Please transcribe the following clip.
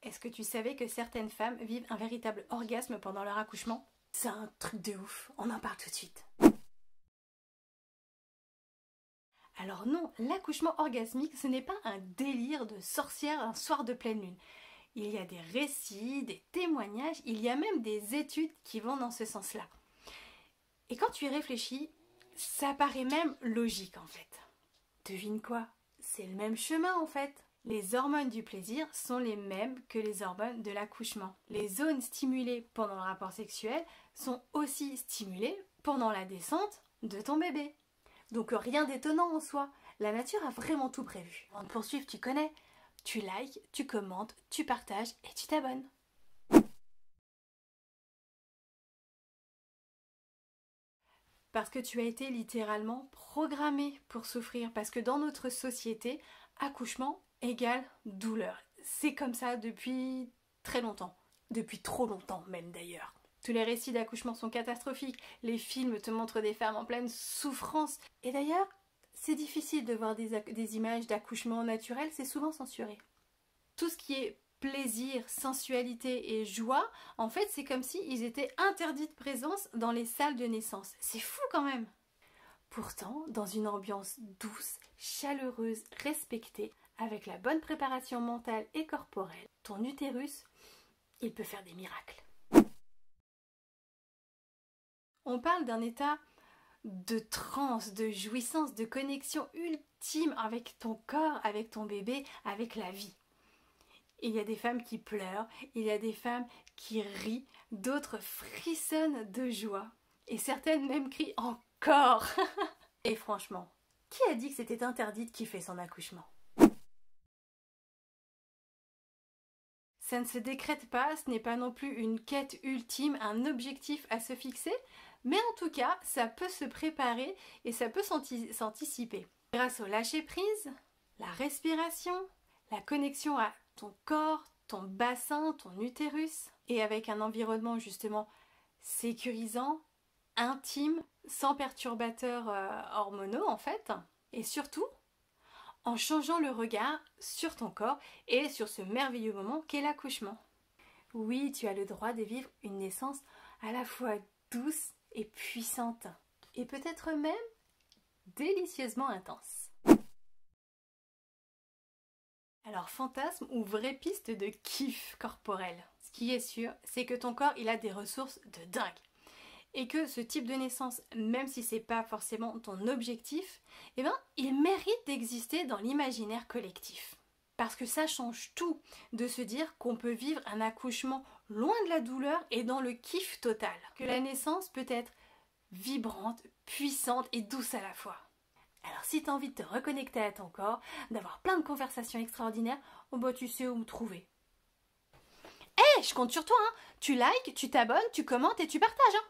Est-ce que tu savais que certaines femmes vivent un véritable orgasme pendant leur accouchement? C'est un truc de ouf, on en parle tout de suite. Alors non, l'accouchement orgasmique, ce n'est pas un délire de sorcière un soir de pleine lune. Il y a des récits, des témoignages, il y a même des études qui vont dans ce sens-là. Et quand tu y réfléchis, ça paraît même logique en fait. Devine quoi? C'est le même chemin en fait. Les hormones du plaisir sont les mêmes que les hormones de l'accouchement. Les zones stimulées pendant le rapport sexuel sont aussi stimulées pendant la descente de ton bébé. Donc rien d'étonnant en soi. La nature a vraiment tout prévu. Avant de poursuivre, tu connais. Tu likes, tu commentes, tu partages et tu t'abonnes. Parce que tu as été littéralement programmé pour souffrir. Parce que dans notre société, accouchement égale douleur. C'est comme ça depuis très longtemps. Depuis trop longtemps même d'ailleurs. Tous les récits d'accouchement sont catastrophiques. Les films te montrent des femmes en pleine souffrance. Et d'ailleurs, c'est difficile de voir des images d'accouchement naturel, c'est souvent censuré. Tout ce qui est plaisir, sensualité et joie, en fait, c'est comme s'ils étaient interdits de présence dans les salles de naissance. C'est fou quand même! Pourtant, dans une ambiance douce, chaleureuse, respectée, avec la bonne préparation mentale et corporelle, ton utérus, il peut faire des miracles. On parle d'un état de transe, de jouissance, de connexion ultime avec ton corps, avec ton bébé, avec la vie. Et il y a des femmes qui pleurent, il y a des femmes qui rient, d'autres frissonnent de joie. Et certaines même crient encore. Et franchement, qui a dit que c'était interdit de kiffer son accouchement? Ça ne se décrète pas, ce n'est pas non plus une quête ultime, un objectif à se fixer, mais en tout cas, ça peut se préparer et ça peut s'anticiper. Grâce au lâcher-prise, la respiration, la connexion à ton corps, ton bassin, ton utérus, et avec un environnement justement sécurisant, intime, sans perturbateurs hormonaux en fait, et surtout en changeant le regard sur ton corps et sur ce merveilleux moment qu'est l'accouchement. Oui, tu as le droit de vivre une naissance à la fois douce et puissante, et peut-être même délicieusement intense. Alors fantasme ou vraie piste de kiff corporel? Ce qui est sûr, c'est que ton corps il a des ressources de dingue. Et que ce type de naissance, même si c'est pas forcément ton objectif, eh ben, il mérite d'exister dans l'imaginaire collectif. Parce que ça change tout de se dire qu'on peut vivre un accouchement loin de la douleur et dans le kiff total. Que la naissance peut être vibrante, puissante et douce à la fois. Alors si tu as envie de te reconnecter à ton corps, d'avoir plein de conversations extraordinaires, oh bah tu sais où me trouver. Je compte sur toi, hein. Tu likes, tu t'abonnes, tu commentes et tu partages, hein.